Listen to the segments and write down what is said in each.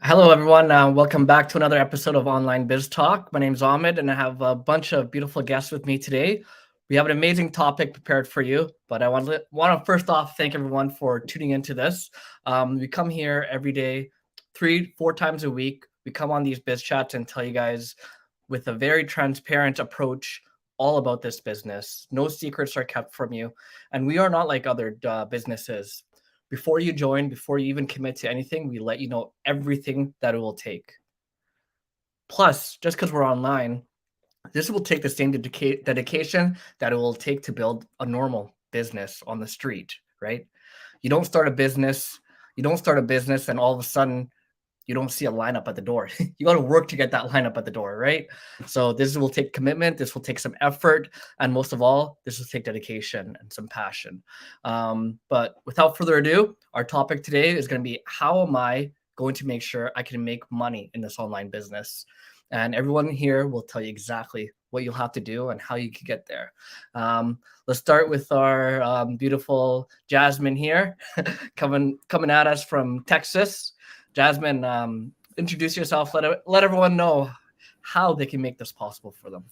Hello, everyone. Welcome back to another episode of Online Biz Talk. My name is Ahmed, and I have a bunch of beautiful guests with me today. We have an amazing topic prepared for you, but I want to first off thank everyone for tuning into this. We come here every day, 3, 4 times a week. We come on these biz chats and tell you guys with a very transparent approach all about this business. No secrets are kept from you, and we are not like other businesses. Before you join, before you even commit to anything, we let you know everything that it will take. Plus, just because we're online, this will take the same dedication that it will take to build a normal business on the street, right? You don't start a business, and all of a sudden you don't see a lineup at the door. You got to work to get that lineup at the door, right? So this will take commitment. This will take some effort, and most of all, this will take dedication and some passion. But without further ado, our topic today is going to be how am I going to make sure I can make money in this online business? And everyone here will tell you exactly what you'll have to do and how you can get there. Let's start with our beautiful Jasmine here, coming at us from Texas. Jasmine, introduce yourself. Let everyone know how they can make this possible for them.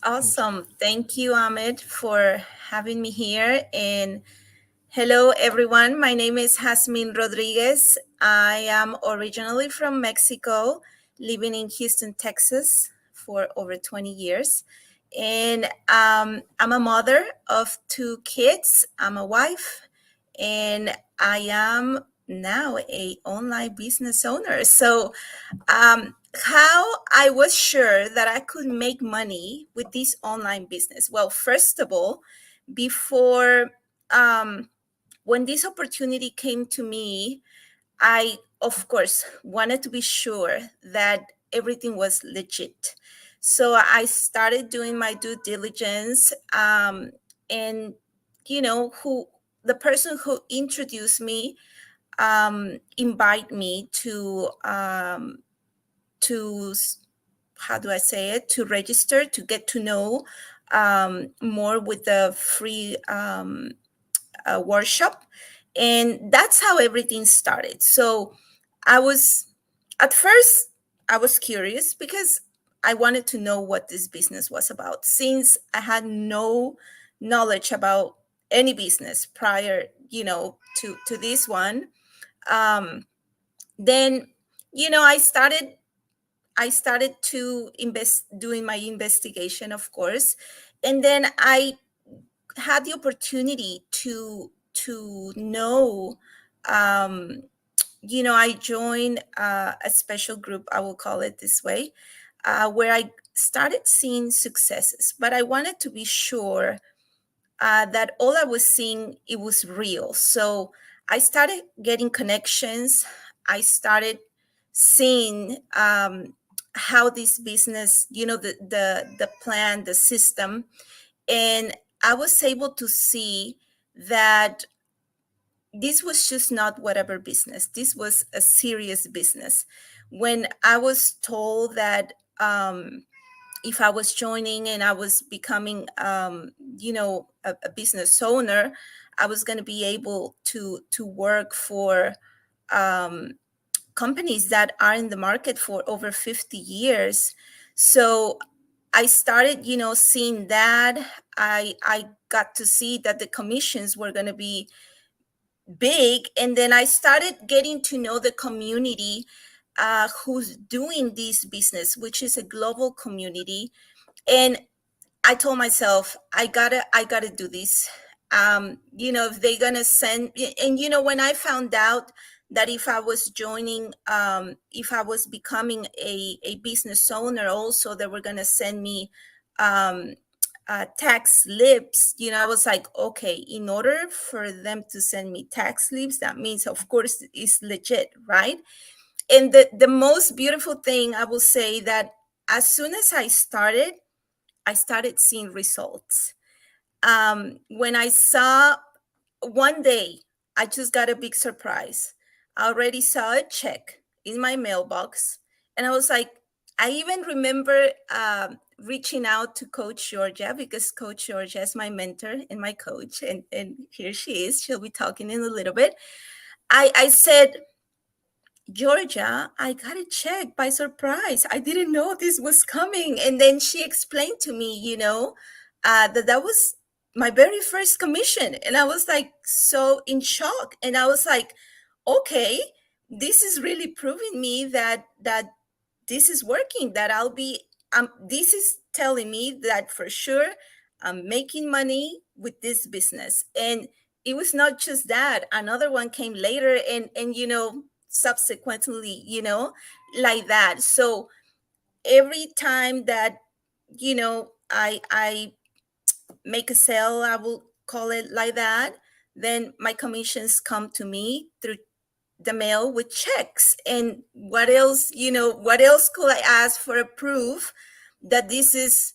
Awesome. Thank you, Ahmed, for having me here. And hello, everyone. My name is Jasmine Rodriguez. I am originally from Mexico, living in Houston, Texas for over 20 years. And I'm a mother of 2 kids. I'm a wife, and I am now a online business owner. So how I was sure that I could make money with this online business. Well, first of all, before when this opportunity came to me, I, of course, wanted to be sure that everything was legit. So I started doing my due diligence, and who the person who introduced me invite me to how do I say it, to register, to get to know more with the free workshop. And that's how everything started. So I was, at first, I was curious because I wanted to know what this business was about, since I had no knowledge about any business prior, to this one. Then, I started to doing my investigation, of course, and then I had the opportunity to know. I joined a special group. I will call it this way, where I started seeing successes, but I wanted to be sure that all I was seeing, it was real. So I started getting connections. I started seeing how this business, the plan, the system, and I was able to see that this was just not whatever business. This was a serious business. When I was told that if I was joining and I was becoming, a business owner, I was going to be able to work for um, companies that are in the market for over 50 years. So I started, seeing that. I got to see that the commissions were going to be big, and then I started getting to know the community who's doing this business, which is a global community. And I told myself, I gotta do this. If they're gonna send, and when I found out that if I was joining, if I was becoming a business owner, also they were gonna send me um, tax slips. I was like, okay, in order for them to send me tax slips, that means, of course, it's legit, right? And the most beautiful thing I will say that as soon as I started seeing results. When I saw one day, I just got a big surprise. I already saw a check in my mailbox, and I was like, I even remember reaching out to Coach Georgia, because Coach Georgia is my mentor and my coach, and here she is. She'll be talking in a little bit. I said, Georgia, I got a check by surprise. I didn't know this was coming. And then she explained to me, that was my very first commission. And I was like so in shock. And I was like, okay, this is really proving me that this is working, that this is telling me that for sure I'm making money with this business. And it was not just that. Another one came later and subsequently, like that. So every time that, I make a sale, I will call it like that, then my commissions come to me through the mail with checks. And what else could I ask for a proof that this is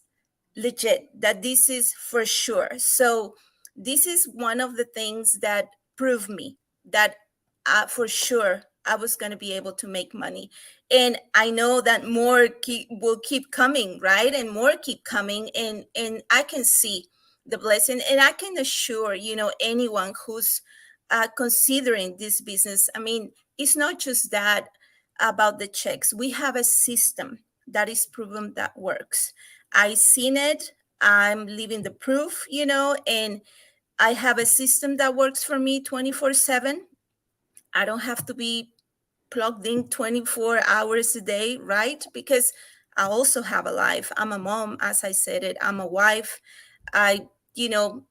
legit, that this is for sure? So this is one of the things that prove me that for sure I was going to be able to make money. And I know that more will keep coming, right? And more keep coming. And I can see the blessing. And I can assure, anyone who's considering this business, I mean, it's not just that about the checks. We have a system that is proven that works. I seen it. I'm living the proof, and I have a system that works for me 24/7. I don't have to be plugged in 24 hours a day, right? Because I also have a life. I'm a mom, as I said it. I'm a wife. I, you know,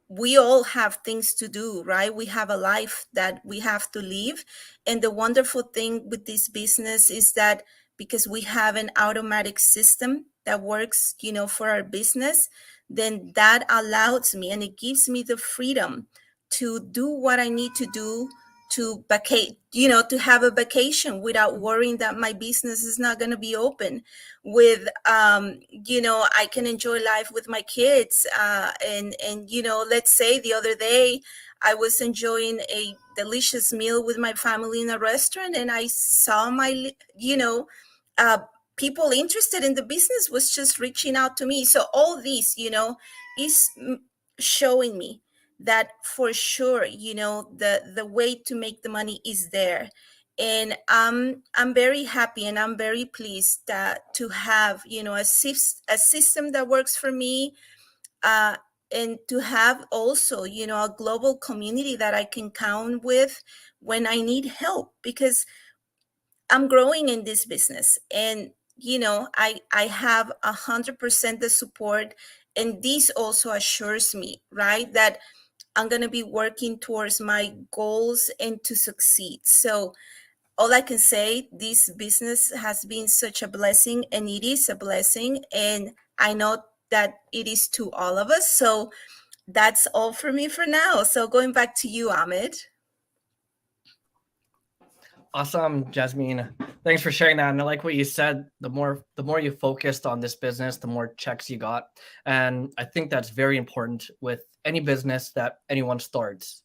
we all have things to do, right? We have a life that we have to live. And the wonderful thing with this business is that because we have an automatic system that works, for our business, then that allows me and it gives me the freedom to do what I need to do to vacate, to have a vacation without worrying that my business is not going to be open. With I can enjoy life with my kids, and let's say the other day I was enjoying a delicious meal with my family in a restaurant, and I saw my uh, people interested in the business was just reaching out to me. So all this is showing me that for sure the way to make the money is there. And I'm very happy and I'm very pleased that to have a system that works for me, uh, and to have also a global community that I can count with when I need help, because I'm growing in this business. And I have 100% the support. And this also assures me, right, that I'm going to be working towards my goals and to succeed. So all I can say, this business has been such a blessing, and it is a blessing. And I know that it is to all of us. So that's all for me for now. So going back to you, Ahmed. Awesome, Jasmine. Thanks for sharing that. And I like what you said. The more you focused on this business, the more checks you got. And I think that's very important with any business that anyone starts.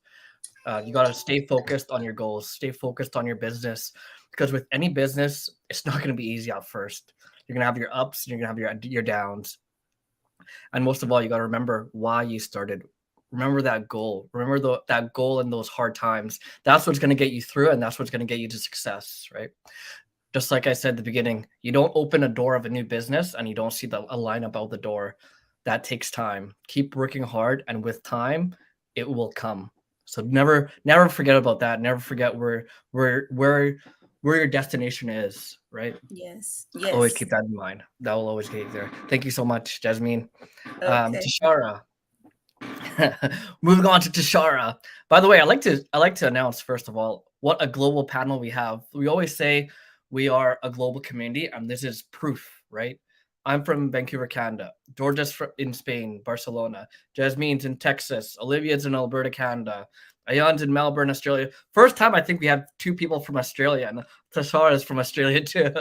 You got to stay focused on your goals, stay focused on your business, because with any business, it's not going to be easy at first. You're going to have your ups, and you're going to have your downs. And most of all, you got to remember why you started. Remember that goal. Remember that goal in those hard times. That's what's going to get you through, and that's what's going to get you to success, right? Just like I said at the beginning, you don't open a door of a new business and you don't see a lineup out the door. That takes time. Keep working hard, and with time, it will come. So never forget about that. Never forget where your destination is, right? Yes. Always Yes. keep that in mind. That will always get you there. Thank you so much, Jasmine. Okay. Tashara. Moving on to Tashara. By the way, I like to announce first of all what a global panel we have. We always say we are a global community, and this is proof, right? I'm from Vancouver, Canada. Georgia's in Spain, Barcelona. Jasmine's in Texas. Olivia's in Alberta, Canada. Ayan's in Melbourne, Australia. First time I think we have two people from Australia, and Tashara is from Australia too.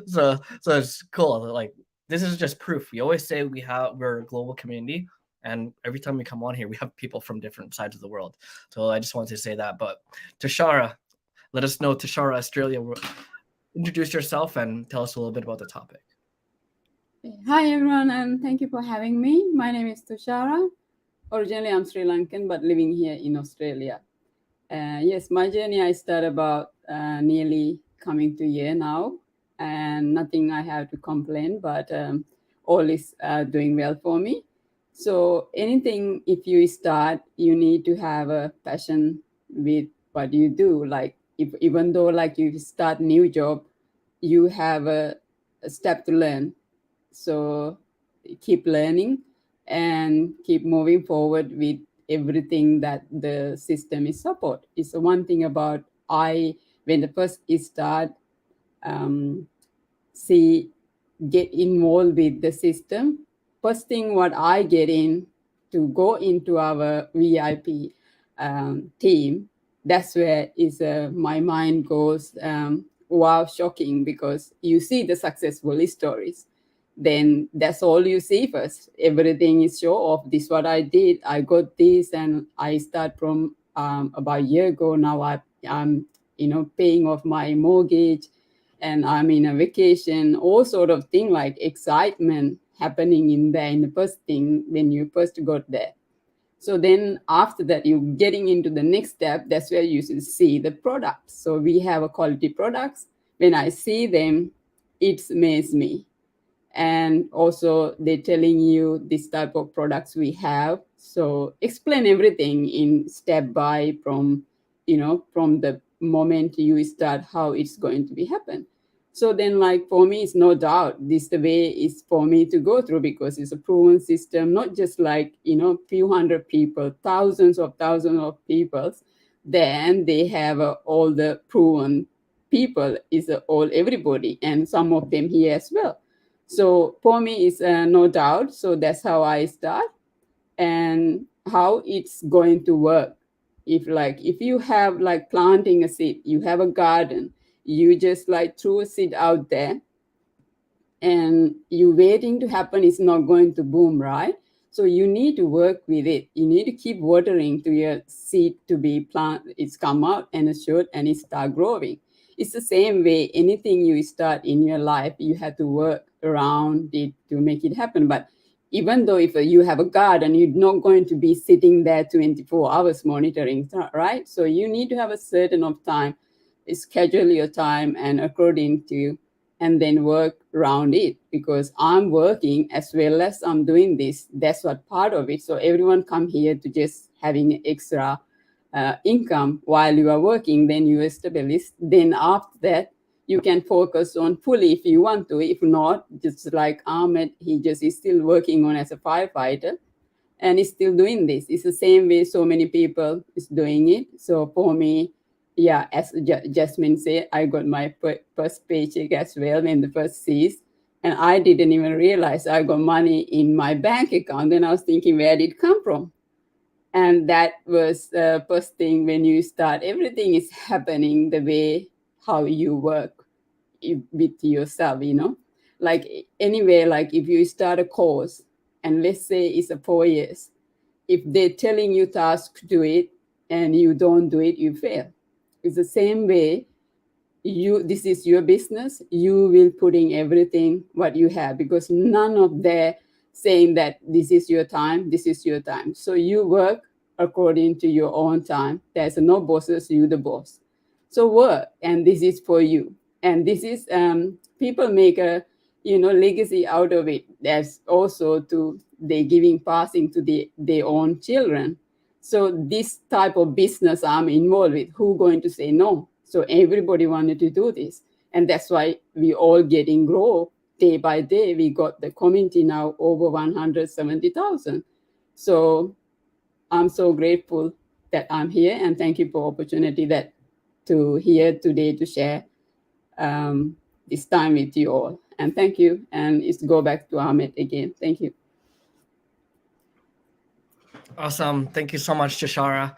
so it's cool. Like, this is just proof. We always say we're a global community, and every time we come on here, we have people from different sides of the world. So I just wanted to say that. But Tashara, let us know, Tashara, Australia. Introduce yourself and tell us a little bit about the topic. Hi everyone, and thank you for having me. My name is Tushara. Originally, I'm Sri Lankan, but living here in Australia. Yes, my journey I started about nearly coming to a year now, and nothing I have to complain, but all is doing well for me. So anything, if you start, you need to have a passion with what you do. Like if even though like you start new job, you have a step to learn. So keep learning and keep moving forward with everything that the system is support. It's the one thing about when the first start see get involved with the system. First thing what I get in to go into our VIP team, that's where is my mind goes, wow, shocking, because you see the successful stories. Then that's all you see first. Everything is show off. This what I did. I got this, and I start from about a year ago now. I'm paying off my mortgage, and I'm in a vacation. All sort of thing like excitement happening in there in the first thing when you first got there. So then after that, you getting into the next step. That's where you should see the products. So we have a quality products. When I see them, it amazes me. And also they're telling you this type of products we have. So explain everything in step by from the moment you start, how it's going to be happen. So then like for me, it's no doubt this the way is for me to go through, because it's a proven system, not just like few hundred people, thousands of people. Then they have all the proven people is all everybody, and some of them here as well. So for me, it's no doubt. So that's how I start, and how it's going to work. If you have like planting a seed, you have a garden, you just like throw a seed out there, and you waiting to happen, it's not going to boom, right? So you need to work with it. You need to keep watering to your seed to be planted. It's come out and it should, and it start growing. It's the same way. Anything you start in your life, you have to work around it to make it happen. But even though if you have a garden, you're not going to be sitting there 24 hours monitoring, right? So you need to have a certain of time, schedule your time and according to, and then work around it, because I'm working as well as I'm doing this. That's what part of it. So everyone come here to just having extra income while you are working, then you establish. Then after that, you can focus on fully if you want to. If not, just like Ahmed, he just is still working on as a firefighter and is still doing this. It's the same way so many people is doing it. So for me, yeah, as Jasmine said, I got my first paycheck as well in the first season. And I didn't even realize I got money in my bank account. Then I was thinking, where did it come from? And that was the first thing when you start. Everything is happening the way how you work with yourself, like anyway, like if you start a course and let's say it's a 4 years, if they're telling you task to do it and you don't do it, you fail. It's the same way. This is your business. You will put in everything what you have, because none of them saying that this is your time, this is your time. So you work according to your own time. There's no bosses, you the boss. So work, and this is for you. And this is people make a legacy out of it. That's also to they giving passing to their own children. So this type of business I'm involved with, who going to say no? So everybody wanted to do this, and that's why we all getting grow day by day. We got the community now over 170,000. So I'm so grateful that I'm here, and thank you for opportunity that to here today to share this time with you all. And thank you. And it's go back to Ahmed again. Thank you. Awesome. Thank you so much, Jashara.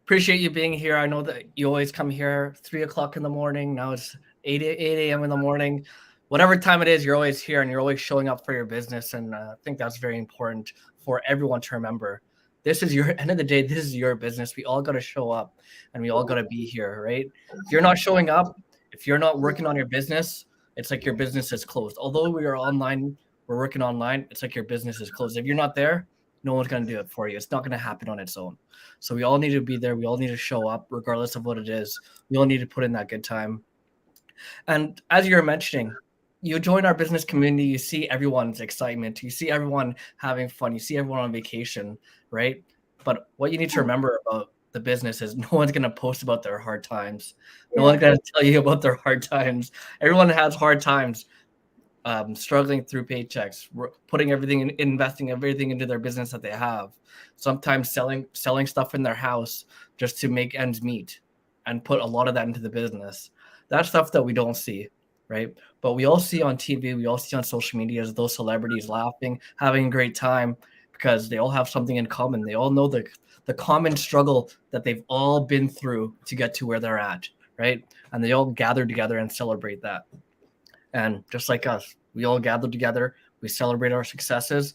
Appreciate you being here. I know that you always come here 3 o'clock in the morning. Now it's 8 a.m. in the morning. Whatever time it is, you're always here and you're always showing up for your business. And I think that's very important for everyone to remember. This is your end of the day. This is your business. We all got to show up and we all got to be here, right? If you're not showing up, if you're not working on your business, it's like your business is closed. Although we are online, we're working online, it's like your business is closed. If you're not there, no one's going to do it for you. It's not going to happen on its own. So we all need to be there. We all need to show up regardless of what it is. We all need to put in that good time. And as you were mentioning, you join our business community, you see everyone's excitement, you see everyone having fun, you see everyone on vacation, right? But what you need to remember about the business is no one's going to post about their hard times. No one's going to tell you about their hard times. Everyone has hard times, struggling through paychecks, putting everything in, investing everything into their business that they have. Sometimes selling stuff in their house just to make ends meet, and put a lot of that into the business. That's stuff that we don't see, right? But we all see on TV, we all see on social media as those celebrities laughing, having a great time, because they all have something in common. They all know the common struggle that they've all been through to get to where they're at, right? And they all gather together and celebrate that. And just like us, we all gather together, we celebrate our successes,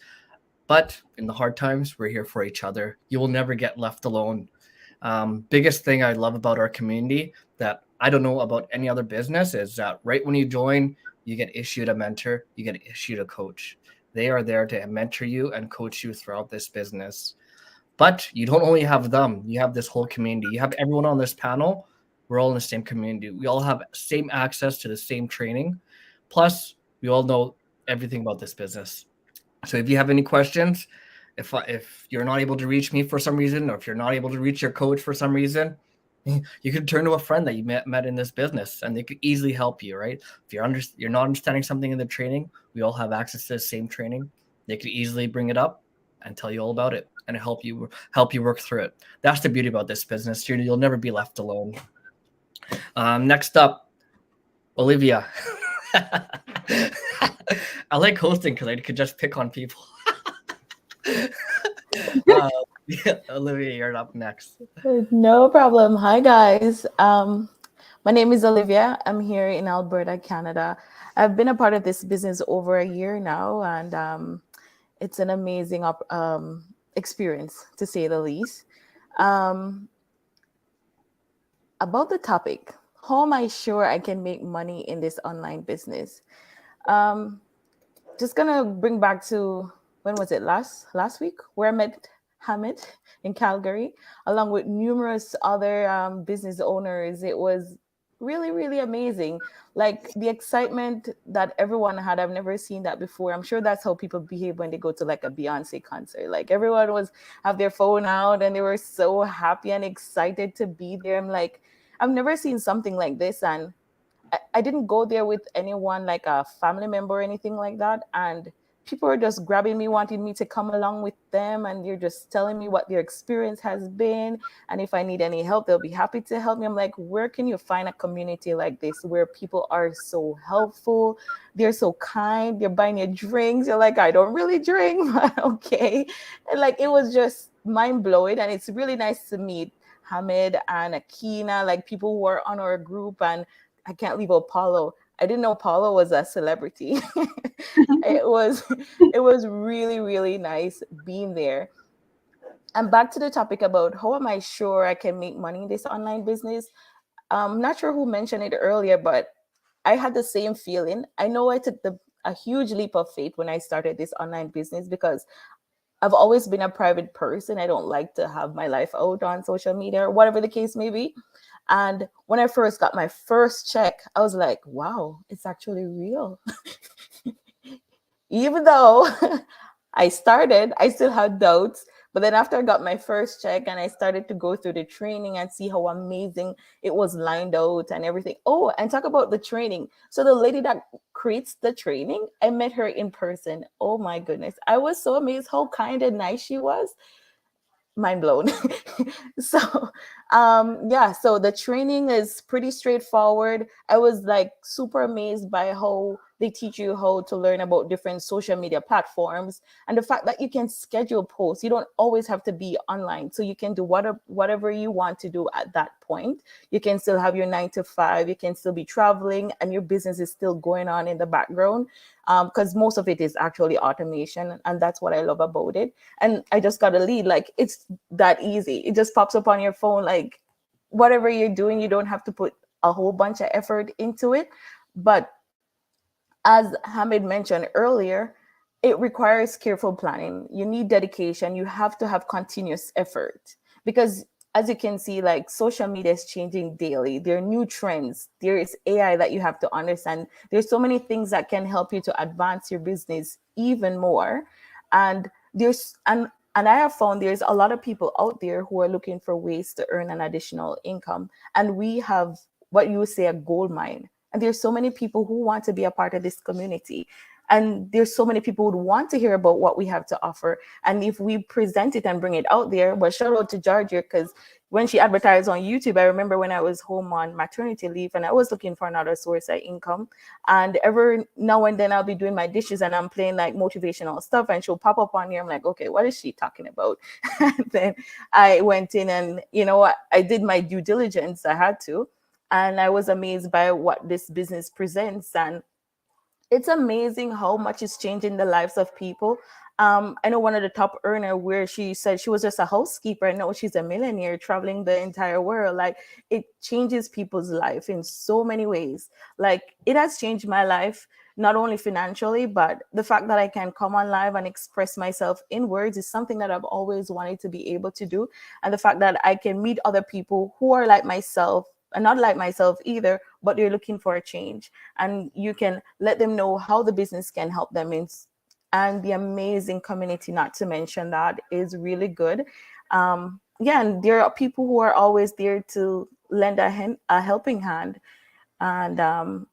but in the hard times, we're here for each other. You will never get left alone. Biggest thing I love about our community that I don't know about any other business is that right when you join, you get issued a mentor, you get issued a coach. They are there to mentor you and coach you throughout this business. But you don't only have them, you have this whole community. You have everyone on this panel. We're all in the same community. We all have same access to the same training. Plus, we all know everything about this business. So if you have any questions, if you're not able to reach me for some reason, or if you're not able to reach your coach for some reason, you could turn to a friend that you met in this business, and they could easily help you, right? If you're not understanding something in the training, we all have access to the same training. They could easily bring it up and tell you all about it and help you work through it. That's the beauty about this business. You'll never be left alone. Next up, Olivia. I like hosting because I could just pick on people. Olivia, you're up next. No problem. Hi, guys. My name is Olivia. I'm here in Alberta, Canada. I've been a part of this business over a year now, and it's an amazing experience, to say the least. About the topic, how am I sure I can make money in this online business? Just gonna bring back to, when was it, last week, where I met Hamid in Calgary, along with numerous other business owners. It was really, really amazing. Like the excitement that everyone had, I've never seen that before. I'm sure that's how people behave when they go to like a Beyonce concert. Like everyone have their phone out and they were so happy and excited to be there. I'm like, I've never seen something like this. And I didn't go there with anyone, like a family member or anything like that. And people are just grabbing me, wanting me to come along with them. And they're just telling me what their experience has been. And if I need any help, they'll be happy to help me. I'm like, where can you find a community like this where people are so helpful? They're so kind. They're buying you drinks. You're like, I don't really drink, but okay. And like, it was just mind blowing. And it's really nice to meet Hamid and Akina, like people who are on our group. And I can't leave out Paulo. I didn't know Paulo was a celebrity. It was really, really nice being there. And back to the topic about how am I sure I can make money in this online business? I'm not sure who mentioned it earlier, but I had the same feeling. I know I took a huge leap of faith when I started this online business because I've always been a private person. I don't like to have my life out on social media or whatever the case may be. And when I first got my first check, I was like, wow, it's actually real. Even though I still had doubts. But then after I got my first check and I started to go through the training and see how amazing it was lined out and everything. Oh, and talk about the training. So the lady that creates the training, I met her in person. Oh my goodness. I was so amazed how kind and nice she was. Mind blown. So so the training is pretty straightforward. I was like super amazed by how they teach you how to learn about different social media platforms and the fact that you can schedule posts. You don't always have to be online, so you can do whatever you want to do at that point. You can still have your 9 to 5, you can still be traveling, and your business is still going on in the background, because most of it is actually automation, and that's what I love about it. And I just got a lead, like it's that easy. It just pops up on your phone, like whatever you're doing, you don't have to put a whole bunch of effort into it. But as Hamid mentioned earlier, it requires careful planning. You need dedication. You have to have continuous effort, because as you can see, like, social media is changing daily. There are new trends. There is AI that you have to understand. There's so many things that can help you to advance your business even more. And I have found there's a lot of people out there who are looking for ways to earn an additional income. And we have what you would say a gold mine. And there's so many people who want to be a part of this community. And there's so many people who would want to hear about what we have to offer. And if we present it and bring it out there, well, shout out to Georgia, because when she advertised on YouTube, I remember when I was home on maternity leave and I was looking for another source of income. And every now and then I'll be doing my dishes and I'm playing like motivational stuff and she'll pop up on here. I'm like, okay, what is she talking about? And then I went in and, you know, I did my due diligence. I had to. And I was amazed by what this business presents. And it's amazing how much is changing the lives of people. I know one of the top earner where she said she was just a housekeeper, and now she's a millionaire traveling the entire world. Like, it changes people's life in so many ways. Like, it has changed my life, not only financially, but the fact that I can come on live and express myself in words is something that I've always wanted to be able to do. And the fact that I can meet other people who are like myself, and not like myself either, but they're looking for a change. And you can let them know how the business can help them and the amazing community, not to mention, that is really good. Yeah, and there are people who are always there to lend a helping hand. And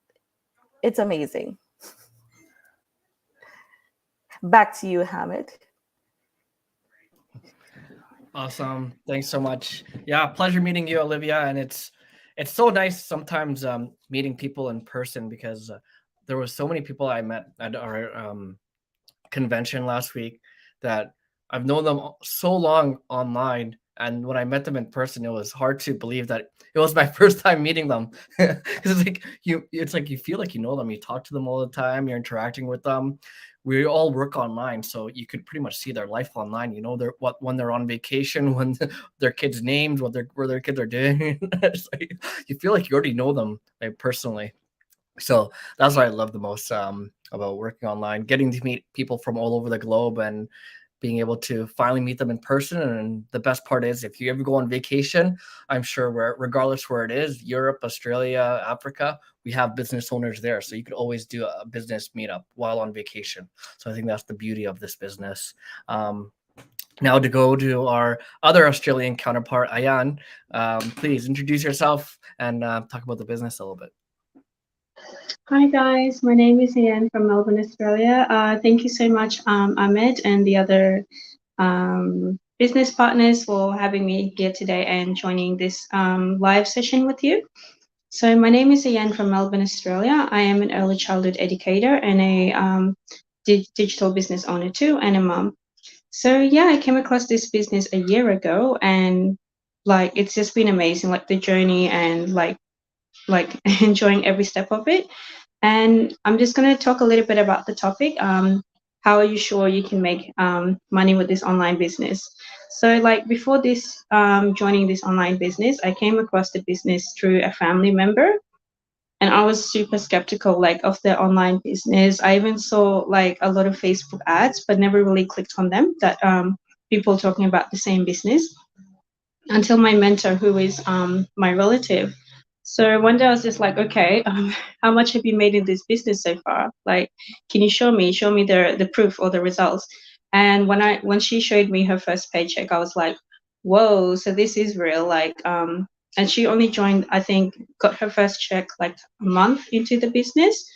it's amazing. Back to you, Hamid. Awesome. Thanks so much. Yeah, pleasure meeting you, Olivia. And it's so nice sometimes meeting people in person, because there was so many people I met at our convention last week that I've known them so long online. And when I met them in person, it was hard to believe that it was my first time meeting them. Because it's like you feel like you know them. You talk to them all the time. You're interacting with them. We all work online, so you could pretty much see their life online. You know when they're on vacation, when their kids' names, where their kids are doing. It's like, you feel like you already know them, like, personally. So that's what I love the most about working online, getting to meet people from all over the globe and being able to finally meet them in person. And the best part is, if you ever go on vacation, I'm sure regardless where it is, Europe, Australia, Africa, we have business owners there. So you could always do a business meetup while on vacation. So I think that's the beauty of this business. Now to go to our other Australian counterpart, Ayan, please introduce yourself and talk about the business a little bit. Hi guys, my name is Ian from Melbourne, Australia. Thank you so much, Ahmed and the other business partners, for having me here today and joining this live session with you. So my name is Ian from Melbourne, Australia. I am an early childhood educator and a digital business owner too, and a mum. So yeah, I came across this business a year ago, and like, it's just been amazing, like the journey and like enjoying every step of it. And I'm just going to talk a little bit about the topic. How are you sure you can make money with this online business? So like, before this, joining this online business, I came across the business through a family member, and I was super skeptical, like, of the online business. I even saw like a lot of Facebook ads, but never really clicked on them, that people talking about the same business, until my mentor, who is my relative. So one day I was just like, okay, how much have you made in this business so far? Like, can you show me the proof or the results? And when she showed me her first paycheck, I was like, whoa, so this is real. Like, and she only joined, I think, got her first check like a month into the business,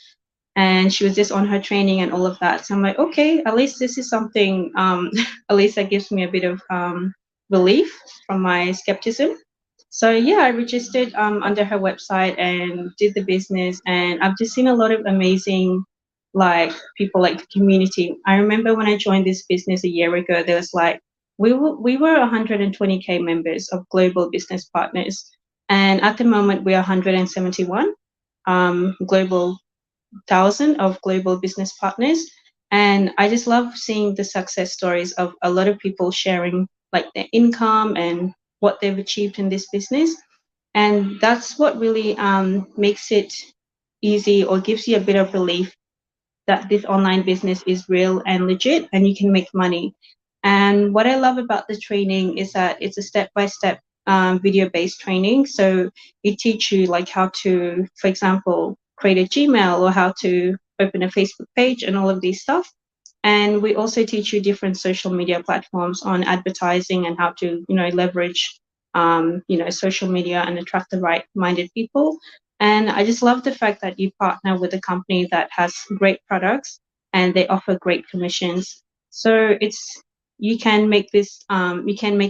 and she was just on her training and all of that. So I'm like, okay, at least this is something, at least that gives me a bit of relief from my skepticism. So yeah, I registered under her website and did the business, and I've just seen a lot of amazing, like, people, like the community. I remember when I joined this business a year ago, there was like, we were 120k members of global business partners, and at the moment we are 171 global 1,000 of global business partners. And I just love seeing the success stories of a lot of people sharing like their income and what they've achieved in this business. And that's what really makes it easy, or gives you a bit of relief, that this online business is real and legit and you can make money. And what I love about the training is that it's a step-by-step video-based training. So it teach you like how to, for example, create a Gmail or how to open a Facebook page and all of these stuff. And we also teach you different social media platforms on advertising and how to, leverage, social media and attract the right-minded people. And I just love the fact that you partner with a company that has great products and they offer great commissions. So you can make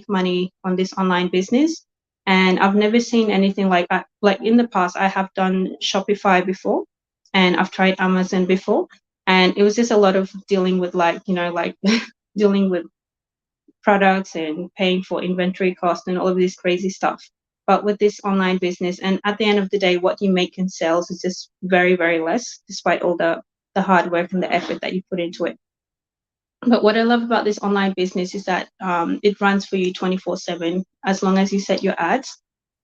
money on this online business. And I've never seen anything like that. Like in the past, I have done Shopify before and I've tried Amazon before. And it was just a lot of dealing with dealing with products and paying for inventory costs and all of this crazy stuff. But with this online business, and at the end of the day, what you make in sales is just very, very less, despite all the hard work and the effort that you put into it. But what I love about this online business is that it runs for you 24/7, as long as you set your ads,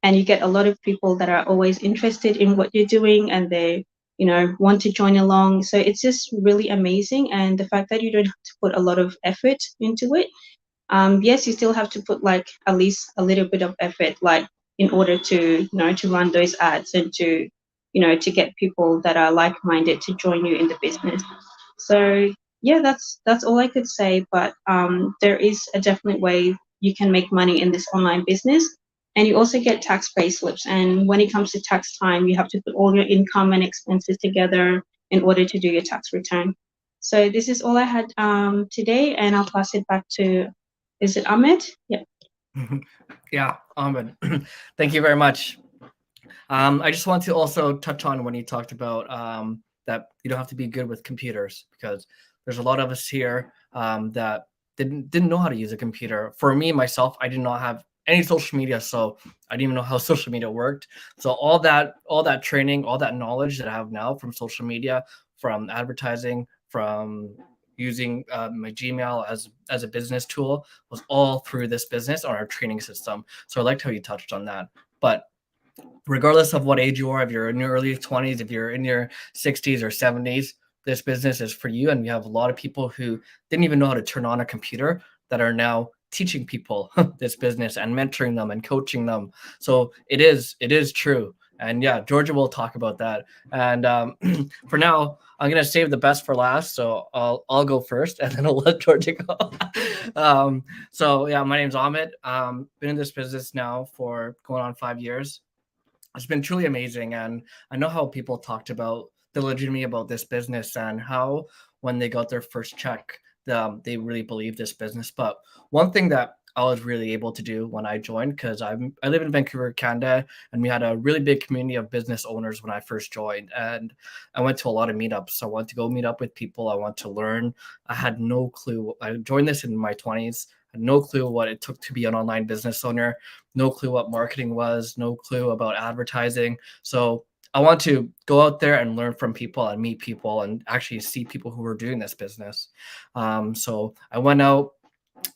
and you get a lot of people that are always interested in what you're doing and they, want to join along. So it's just really amazing. And the fact that you don't have to put a lot of effort into it. Yes, you still have to put like at least a little bit of effort, like in order to, to run those ads and to, to get people that are like-minded to join you in the business. So yeah, that's all I could say. But there is a definite way you can make money in this online business, and you also get tax pay slips. And when it comes to tax time, you have to put all your income and expenses together in order to do your tax return. So this is all I had today, and I'll pass it back to, is it Ahmed? Yeah. Yeah, Ahmed. Thank you very much. I just want to also touch on when you talked about that you don't have to be good with computers, because there's a lot of us here that didn't know how to use a computer. For me, myself, I did not have any social media, so I didn't even know how social media worked. So all that training, all that knowledge that I have now from social media, from advertising, from using my Gmail as a business tool, was all through this business on our training system. So I liked how you touched on that. But regardless of what age you are, if you're in your early 20s, if you're in your 60s or 70s, this business is for you. And we have a lot of people who didn't even know how to turn on a computer that are now teaching people this business and mentoring them and coaching them. So it is true. And yeah, Georgia will talk about that. And for now, I'm gonna save the best for last. So I'll go first, and then I'll let Georgia go. So yeah, my name's Ahmed. Been in this business now for going on 5 years. It's been truly amazing, and I know how people talked about diligently about this business and how when they got their first check, they really believed this business. But one thing that I was really able to do when I joined, because I live in Vancouver, Canada, and we had a really big community of business owners when I first joined, and I went to a lot of meetups. I wanted to go meet up with people. I want to learn. I had no clue. I joined this in my 20s. Had no clue what it took to be an online business owner. No clue what marketing was. No clue about advertising. So I want to go out there and learn from people and meet people and actually see people who are doing this business. So I went out,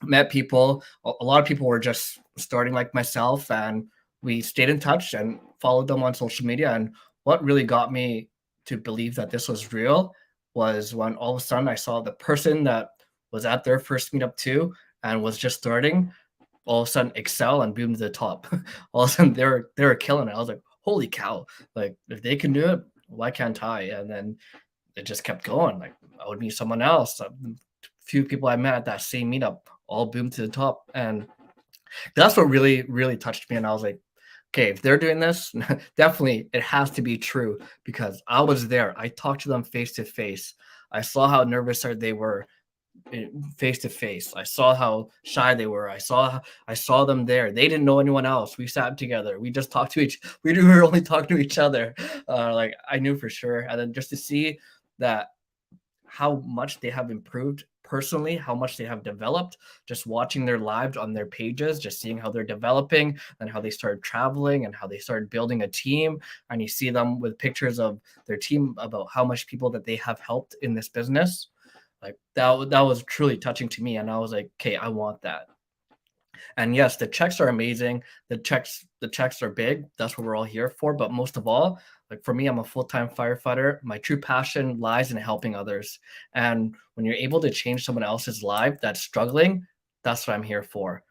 met people. A lot of people were just starting like myself, and we stayed in touch and followed them on social media. And what really got me to believe that this was real was when all of a sudden I saw the person that was at their first meetup too and was just starting, all of a sudden excel and boom to the top. All of a sudden they were killing it. I was like, holy cow, like if they can do it, why can't I? And then it just kept going. Like I would meet someone else. A few people I met at that same meetup all boomed to the top. And that's what really, really touched me. And I was like, okay, if they're doing this, definitely it has to be true, because I was there. I talked to them face to face. I saw how nervous they were face to face. I saw how shy they were. I saw them there. They didn't know anyone else. We sat together. We just talked to we were only talking to each other. Like I knew for sure. And then just to see that how much they have improved personally, how much they have developed, just watching their lives on their pages, just seeing how they're developing and how they started traveling and how they started building a team. And you see them with pictures of their team about how much people that they have helped in this business. Like that was truly touching to me. And I was like, okay, I want that. And yes, the checks are amazing. The checks are big. That's what we're all here for. But most of all, like for me, I'm a full-time firefighter. My true passion lies in helping others. And when you're able to change someone else's life that's struggling, that's what I'm here for.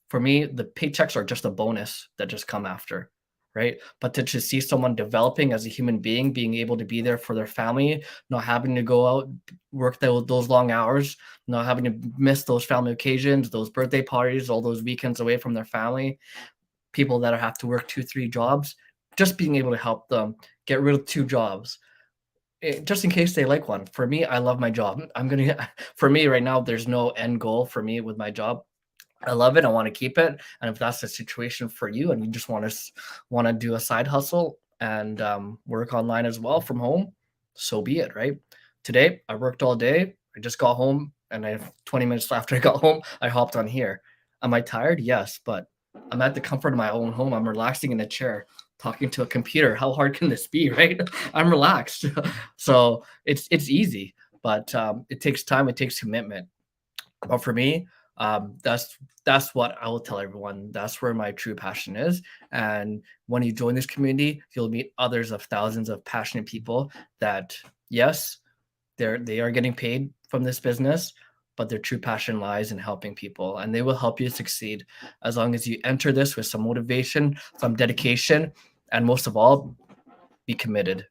For me, the paychecks are just a bonus that just come after, right? But to just see someone developing as a human being, being able to be there for their family, not having to go out, work those long hours, not having to miss those family occasions, those birthday parties, all those weekends away from their family, people that have to work 2, 3 jobs, just being able to help them get rid of 2 jobs. Just in case they like one. For me, I love my job. For me right now, there's no end goal for me with my job. I love it. I want to keep it. And if that's the situation for you, and you just want to do a side hustle and work online as well from home, so be it. Right. Today, I worked all day. I just got home, and 20 minutes after I got home, I hopped on here. Am I tired? Yes, but I'm at the comfort of my own home. I'm relaxing in a chair, talking to a computer. How hard can this be? Right. I'm relaxed. So it's easy, but it takes time. It takes commitment. But for me, that's what I will tell everyone. That's where my true passion is. And when you join this community, you'll meet others of thousands of passionate people that, yes, they are getting paid from this business, but their true passion lies in helping people, and they will help you succeed as long as you enter this with some motivation, some dedication, and most of all, be committed.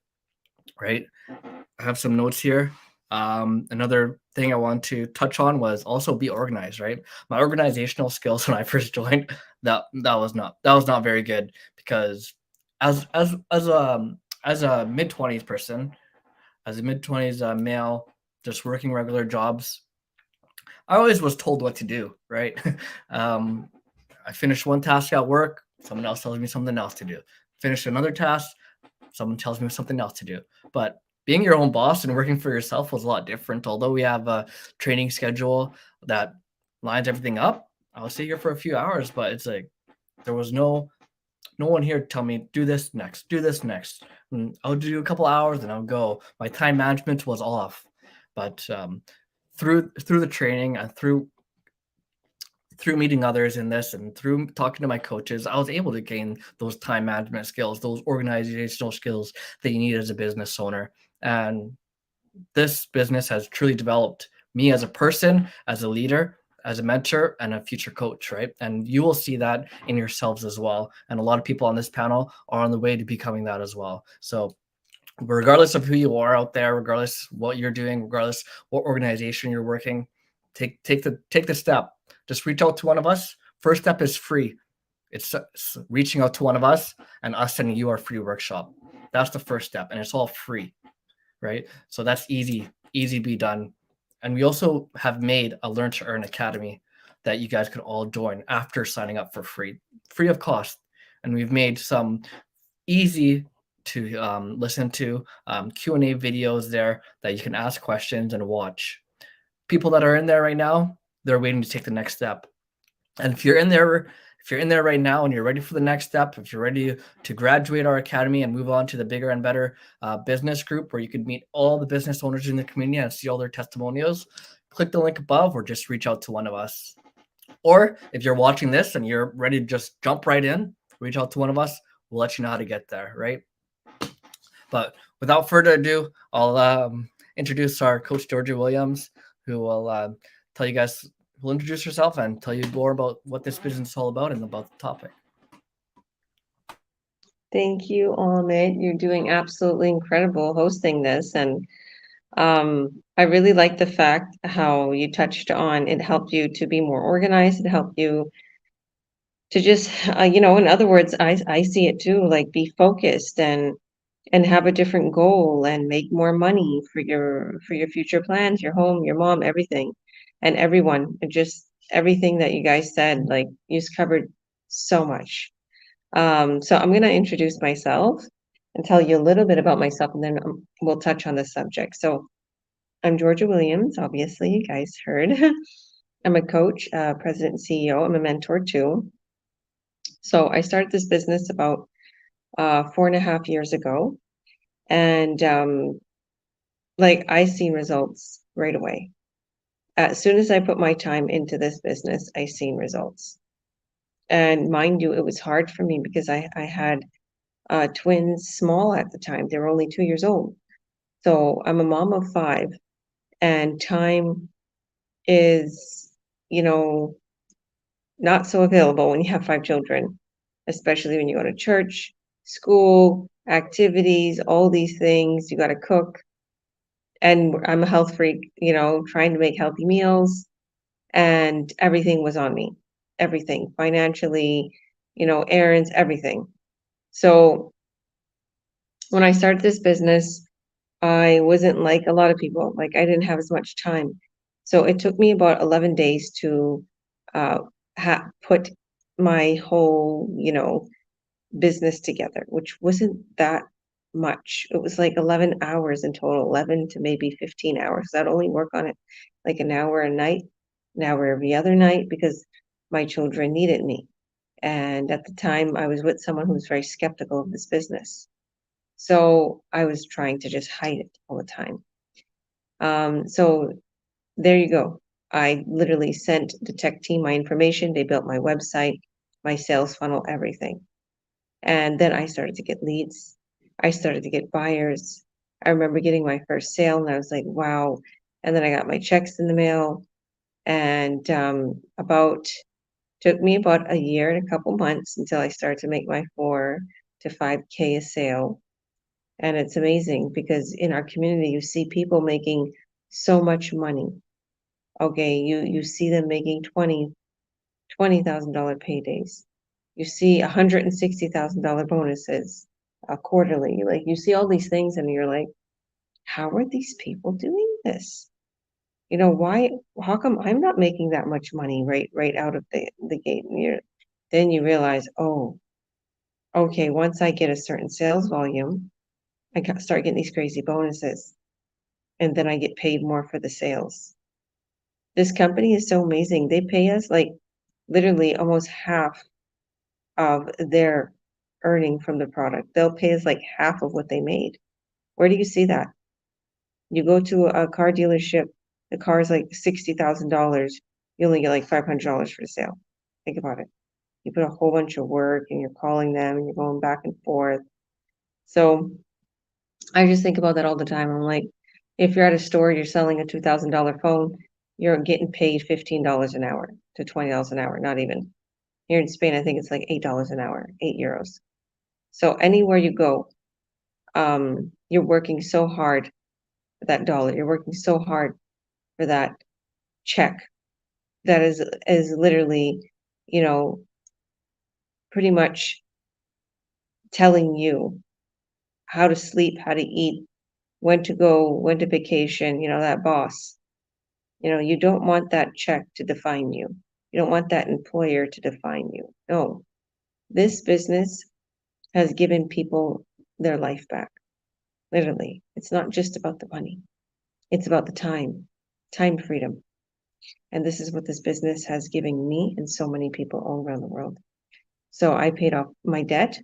Right? I have some notes here. Another thing I want to touch on was also be organized, right? My organizational skills when I first joined, that was not very good, because as a mid-20s person, as a mid-20s male, just working regular jobs, I always was told what to do, right? I finished one task at work, someone else tells me something else to do. Finish another task, someone tells me something else to do. But being your own boss and working for yourself was a lot different. Although we have a training schedule that lines everything up, I'll stay here for a few hours, but it's like there was no one here to tell me do this next, do this next. And I'll do a couple hours and I'll go. My time management was off. But through the training and through meeting others in this and through talking to my coaches, I was able to gain those time management skills, those organizational skills that you need as a business owner. And this business has truly developed me as a person, as a leader, as a mentor, and a future coach, right? And you will see that in yourselves as well. And a lot of people on this panel are on the way to becoming that as well. So regardless of who you are out there, regardless what you're doing, regardless what organization you're working, take the step. Just reach out to one of us. First step is free. It's reaching out to one of us and us sending you our free workshop. That's the first step, and it's all free, right? So that's easy be done. And we also have made a Learn to Earn Academy that you guys can all join after signing up for free of cost. And we've made some easy to listen to Q&A videos there that you can ask questions and watch. People that are in there right now, they're waiting to take the next step. And if you're in there right now and you're ready for the next step, if you're ready to graduate our academy and move on to the bigger and better business group where you could meet all the business owners in the community and see all their testimonials, click the link above or just reach out to one of us. Or if you're watching this and you're ready to just jump right in, reach out to one of us. We'll let you know how to get there, right? But without further ado, I'll introduce our coach, Georgia Williams, who will tell you guys, will introduce herself and tell you more about what this business is all about and about the topic. Thank you, Ahmed. You're doing absolutely incredible hosting this. And I really like the fact how you touched on it helped you to be more organized. It helped you to just, in other words, I see it too, like be focused and have a different goal and make more money for your future plans, your home, your mom, everything, and everyone. Just everything that you guys said, like you just covered so much. So I'm going to introduce myself and tell you a little bit about myself, and then we'll touch on the subject. So I'm Georgia Williams, obviously, you guys heard. I'm a coach, president and CEO. I'm a mentor too. So I started this business about 4.5 years ago. And I seen results right away. As soon as I put my time into this business, I seen results. And mind you, it was hard for me because I had twins small at the time. They were only 2 years old. So I'm a mom of 5, and time is, you know, not so available when you have 5 children, especially when you go to church, school, activities, all these things. You got to cook. And I'm a health freak, trying to make healthy meals, and everything was on me. Everything, financially, errands, everything. So when I started this business, I wasn't like a lot of people. Like, I didn't have as much time. So it took me about 11 days to uh, put my whole, business together, which wasn't that much. It was like 11 hours in total, 11 to maybe 15 hours. I'd only work on it like an hour a night, an hour every other night, because my children needed me. And at the time, I was with someone who was very skeptical of this business. So I was trying to just hide it all the time. So there you go. I literally sent the tech team my information. They built my website, my sales funnel, everything. And then I started to get leads. I started to get buyers. I remember getting my first sale and I was like, wow. And then I got my checks in the mail. And took me about a year and a couple months until I started to make my 4 to 5K a sale. And it's amazing because in our community, you see people making so much money. Okay, you see them making $20,000 paydays. You see $160,000 bonuses quarterly. Like, you see all these things and you're like, how are these people doing this? Why, how come I'm not making that much money right out of the gate? And then you realize, oh, okay, once I get a certain sales volume, I start getting these crazy bonuses, and then I get paid more for the sales. This company is so amazing. They pay us like literally almost half of their earning from the product. They'll pay us like half of what they made. Where do you see that? You go to a car dealership, the car is like $60,000. You only get like $500 for the sale. Think about it. You put a whole bunch of work and you're calling them and you're going back and forth. So I just think about that all the time. I'm like, if you're at a store, you're selling a $2,000 phone, you're getting paid $15 an hour to $20 an hour, not even. Here in Spain, I think it's like $8 an hour, €8. So anywhere you go, you're working so hard for that dollar. You're working so hard for that check that is literally, pretty much telling you how to sleep, how to eat, when to go, when to vacation, that boss. You don't want that check to define you. You don't want that employer to define you. No, this business has given people their life back. Literally, it's not just about the money. It's about the time freedom. And this is what this business has given me and so many people all around the world. So I paid off my debt.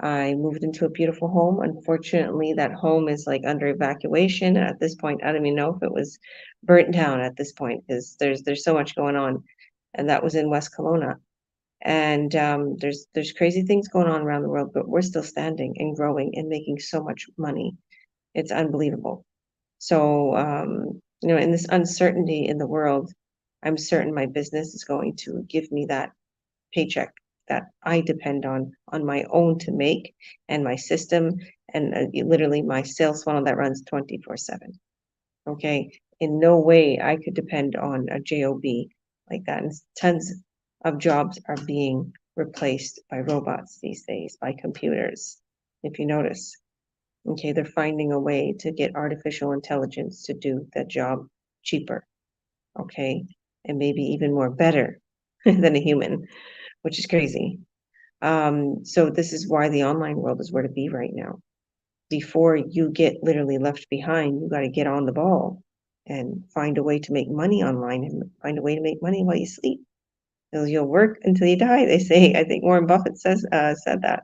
I moved into a beautiful home. Unfortunately, that home is like under evacuation. At this point, I don't even know if it was burnt down at this point because there's so much going on. And that was in West Kelowna. And there's crazy things going on around the world, but we're still standing and growing and making so much money. It's unbelievable. So, in this uncertainty in the world, I'm certain my business is going to give me that paycheck that I depend on my own to make, and my system, and literally my sales funnel that runs 24/7. Okay. In no way I could depend on a job like that. And tons of jobs are being replaced by robots these days, by computers. If you notice, okay, they're finding a way to get artificial intelligence to do that job cheaper. Okay. And maybe even more better than a human, which is crazy. So this is why the online world is where to be right now. Before you get literally left behind, you got to get on the ball and find a way to make money online and find a way to make money while you sleep. Because you'll work until you die, they say. I think Warren Buffett said that.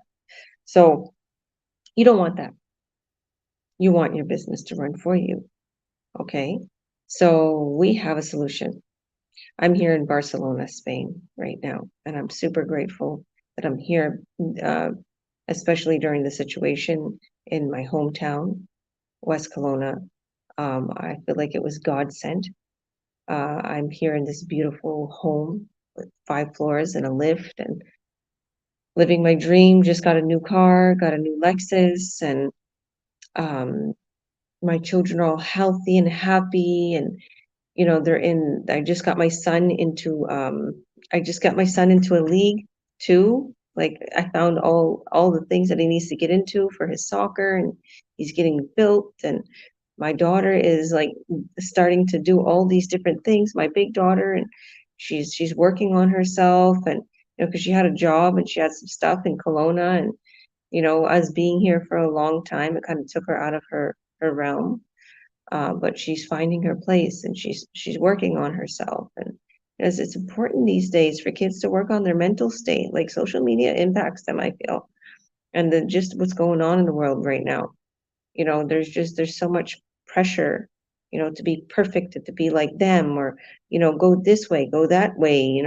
So you don't want that. You want your business to run for you. Okay. So we have a solution. I'm here in Barcelona, Spain right now, and I'm super grateful that I'm here, especially during the situation in my hometown, West Kelowna. I feel like it was God sent. I'm here in this beautiful home with 5 floors and a lift and living my dream. Just got a new car, got a new Lexus, and my children are all healthy and happy. And I just got my son into a league too. Like, I found all the things that he needs to get into for his soccer, and he's getting built. And my daughter is like starting to do all these different things, my big daughter, and she's working on herself. And because she had a job and she had some stuff in Kelowna, and us being here for a long time, it kind of took her out of her realm. But she's finding her place, and she's working on herself. And as it's important these days for kids to work on their mental state, like social media impacts them, I feel. And then just what's going on in the world right now. There's so much pressure, to be perfect, to be like them, or, go this way, go that way.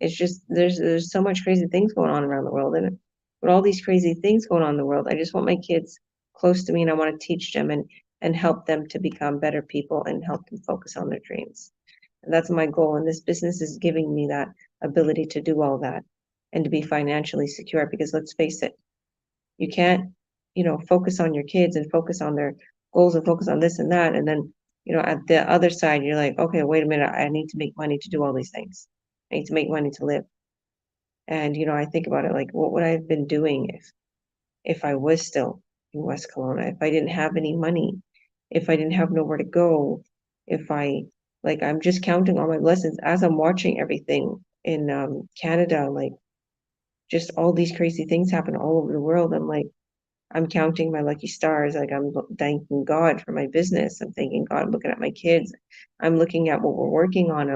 It's just, there's so much crazy things going on around the world. And with all these crazy things going on in the world, I just want my kids close to me, and I want to teach them and help them to become better people and help them focus on their dreams. And that's my goal. And this business is giving me that ability to do all that and to be financially secure, because let's face it, you can't, focus on your kids and focus on their goals and focus on this and that. And then, at the other side, you're like, okay, wait a minute, I need to make money to do all these things. I need to make money to live. And, I think about it like, what would I have been doing if I was still in West Kelowna, if I didn't have any money, if I didn't have nowhere to go, I'm just counting all my blessings as I'm watching everything in Canada, like just all these crazy things happen all over the world. I'm counting my lucky stars. Like, I'm thanking God for my business. I'm thanking God, I'm looking at my kids. I'm looking at what we're working on.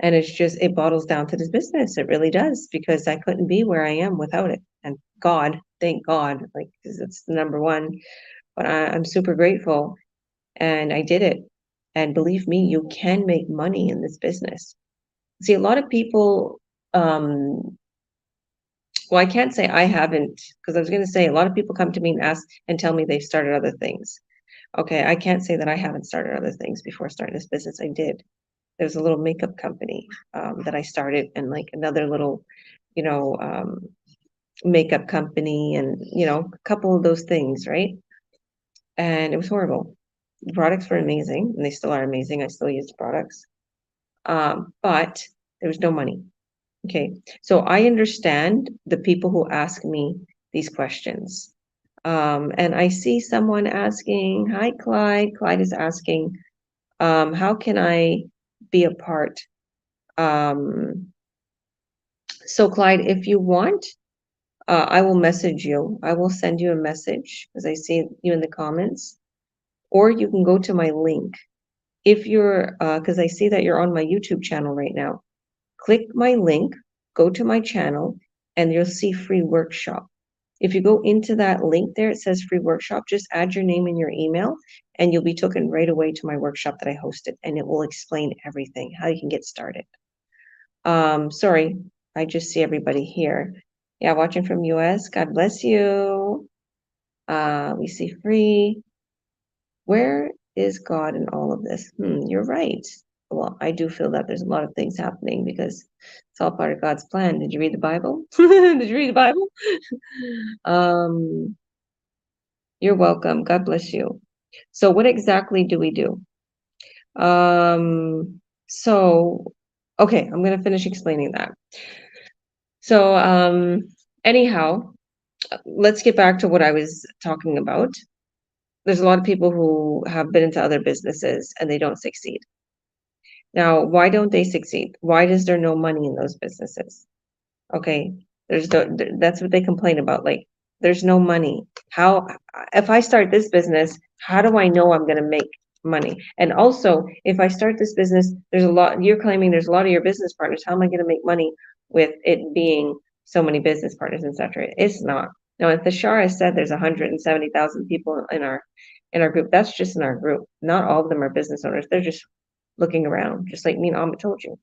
And it bottles down to this business. It really does, because I couldn't be where I am without it. And God, thank God, because it's the number one. But I'm super grateful, and I did it. And believe me, you can make money in this business. See, a lot of people, well, I can't say I haven't, because I was going to say a lot of people come to me and ask and tell me they've started other things. Okay, I can't say that I haven't started other things before starting this business. I did. There's a little makeup company that I started, and like another little, makeup company, and a couple of those things, right? And it was horrible. The products were amazing, and they still are amazing. I still use the products, but there was no money. Okay, so I understand the people who ask me these questions. And I see someone asking, hi, Clyde. Clyde is asking, how can I be a part? So Clyde, if you want, I will message you. I will send you a message, because I see you in the comments, or you can go to my link. If you're, because I see that you're on my YouTube channel right now. Click my link, go to my channel, and you'll see free workshop. If you go into that link there, it says free workshop, just add your name and your email, and you'll be taken right away to my workshop that I hosted, and it will explain everything, how you can get started. Sorry, I just see everybody here. Yeah, watching from US, God bless you. We see free. Where is God in all of this? You're right. Well, I do feel that there's a lot of things happening, because it's all part of God's plan. Did you read the Bible? Did you read the Bible? You're welcome. God bless you. So what exactly do we do? Okay, I'm going to finish explaining that. So anyhow, let's get back to what I was talking about. There's a lot of people who have been into other businesses and they don't succeed. Now, why don't they succeed? Why is there no money in those businesses? Okay, that's what they complain about. Like, there's no money. If I start this business, how do I know I'm going to make money? And also, if I start this business, you're claiming there's a lot of your business partners. How am I going to make money with it being so many business partners, etc.? It's not. Now, if the Shara said there's 170,000 people in our group, that's just in our group. Not all of them are business owners. They're just looking around, just like me and Amit told you.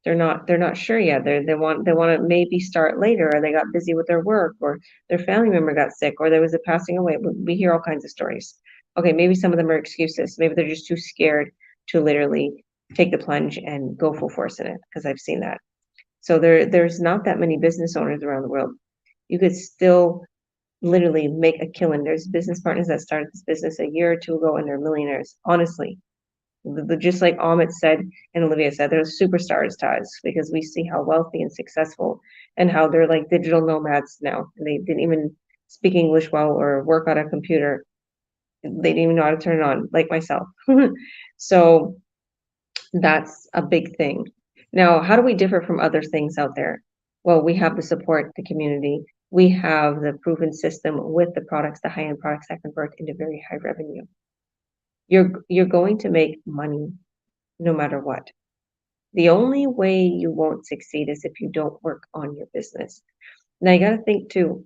They're not sure yet. They want to maybe start later, or they got busy with their work, or their family member got sick, or there was a passing away. We hear all kinds of stories. Okay, maybe some of them are excuses. Maybe they're just too scared to literally take the plunge and go full force in it, because I've seen that. So there's not that many business owners around the world. You could still literally make a killing. There's business partners that started this business a year or two ago and they're millionaires. Honestly, just like Amit said and Olivia said, they're superstars to us because we see how wealthy and successful and how they're like digital nomads now. And they didn't even speak English well or work on a computer. They didn't even know how to turn it on, like myself. So that's a big thing. Now, how do we differ from other things out there? Well, we have the support, the community. We have the proven system with the products, the high-end products that convert into very high revenue. You're going to make money no matter what. The only way you won't succeed is if you don't work on your business. Now you got to think too,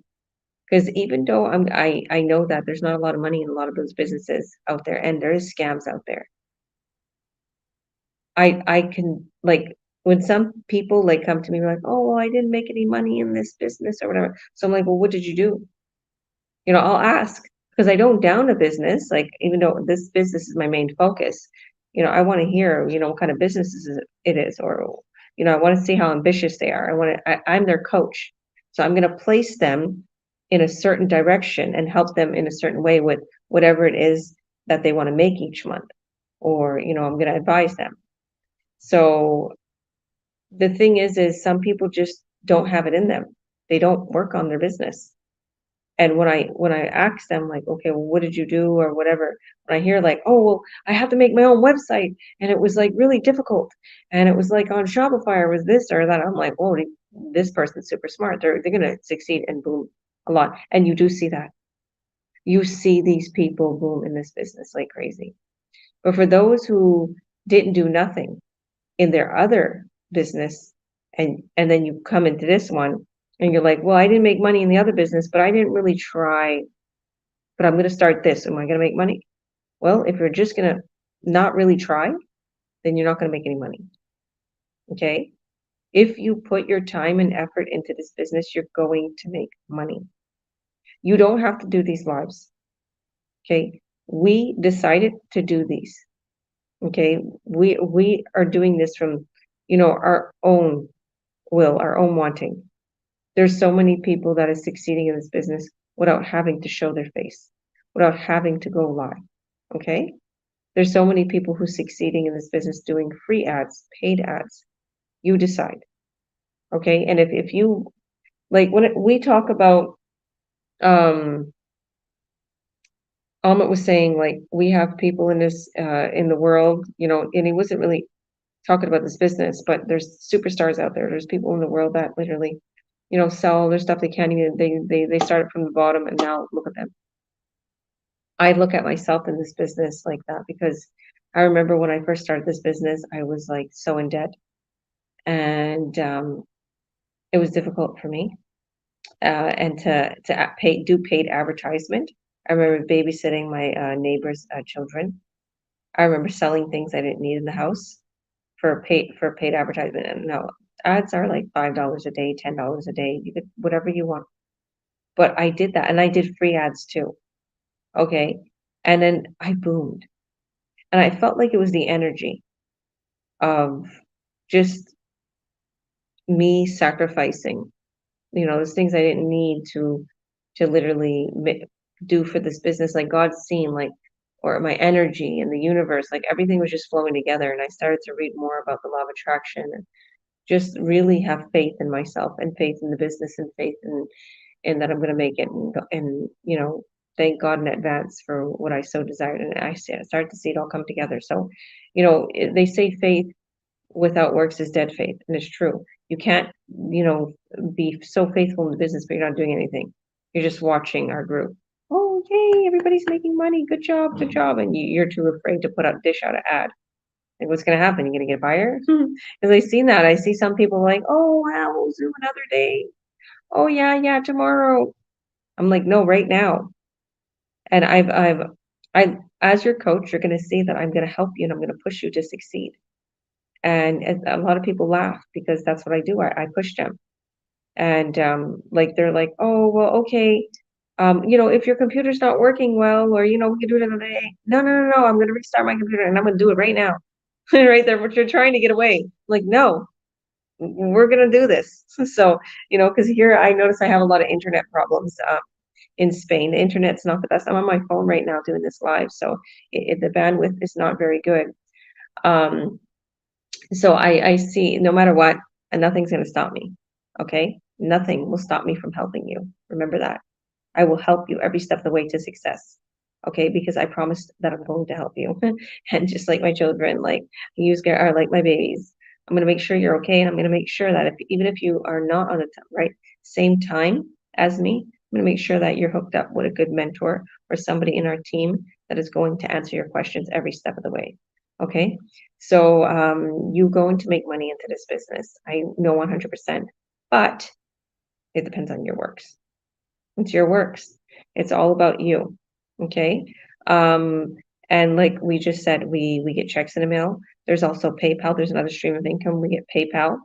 because even though I know that there's not a lot of money in a lot of those businesses out there, and there is scams out there. I can, like, when some people like come to me like, oh, well, I didn't make any money in this business or whatever. So I'm like, well, what did you do? You know, I'll ask, because I don't down a business. Like, even though this business is my main focus, you know, I want to hear, you know, what kind of business it is, or, you know, I want to see how ambitious they are. I'm their coach. So I'm going to place them in a certain direction and help them in a certain way with whatever it is that they want to make each month. Or, you know, I'm going to advise them. So the thing is some people just don't have it in them. They don't work on their business. And when I ask them, like, okay, well, what did you do or whatever, when I hear like, oh, well, I have to make my own website and it was like really difficult and it was like on Shopify or was this or that, I'm like, whoa, this person's super smart. They're gonna succeed and boom a lot. And you do see that. You see these people boom in this business like crazy. But for those who didn't do nothing in their other business, and then you come into this one and you're like, well, I didn't make money in the other business, but I didn't really try, but I'm going to start this. Am I going to make money? Well, if you're just going to not really try, then you're not going to make any money. Okay? If you put your time and effort into this business, you're going to make money. You don't have to do these lives. Okay? We decided to do these. Okay? We are doing this from, you know, our own will, our own wanting. There's so many people that are succeeding in this business without having to show their face, without having to go live. Okay? There's so many people who are succeeding in this business doing free ads, paid ads. You decide. Okay? And if you, like, when we talk about, Amit was saying, like, we have people in this, in the world, you know, and he wasn't really talking about this business, but there's superstars out there. There's people in the world that literally, you know, sell their stuff. They can't even, they started from the bottom and now look at them. I look at myself in this business like that because I remember when I first started this business, I was like so in debt and it was difficult for me. And to do paid advertisement. I remember babysitting my neighbor's children. I remember selling things I didn't need in the house for paid advertisement. And no, ads are like $5 a day, $10 a day. You could whatever you want. But I did that, and I did free ads too. Okay, and then I boomed, and I felt like it was the energy of just me sacrificing, you know, those things I didn't need to literally do for this business. Like God's seen, like, or my energy in the universe, like everything was just flowing together. And I started to read more about the law of attraction and just really have faith in myself and faith in the business and faith in that I'm going to make it. And, you know, thank God in advance for what I so desired. And I started to see it all come together. So, you know, they say faith without works is dead faith. And it's true. You can't, you know, be so faithful in the business, but you're not doing anything. You're just watching our group. Oh, yay, everybody's making money. Good job, good job. And you're too afraid to put out dish out an ad. Like, what's going to happen? You're going to get a buyer? Because I've seen that. I see some people like, oh, wow, we'll Zoom another day. Oh, yeah, tomorrow. I'm like, no, right now. And as your coach, you're going to see that I'm going to help you and I'm going to push you to succeed. And a lot of people laugh because that's what I do. I push them. And like they're like, oh, well, okay. If your computer's not working well, or we can do it another day. No, I'm going to restart my computer and I'm going to do it right now. Right there, but you're trying to get away. Like, no, we're going to do this. So, because here I notice I have a lot of internet problems in Spain. The internet's not the best. I'm on my phone right now doing this live, so the bandwidth is not very good. So I see, no matter what, and nothing's going to stop me. Okay, nothing will stop me from helping you. Remember that. I will help you every step of the way to success. Okay, because I promised that I'm going to help you. And just like my children, like are like my babies, I'm going to make sure you're okay, and I'm going to make sure that even if you are not on the same time as me, I'm going to make sure that you're hooked up with a good mentor or somebody in our team that is going to answer your questions every step of the way. Okay, so you're going to make money into this business. I know 100%, but it depends on your works. It's your works. It's all about you. Okay. And like we just said, we get checks in the mail. There's also PayPal. There's another stream of income. We get PayPal.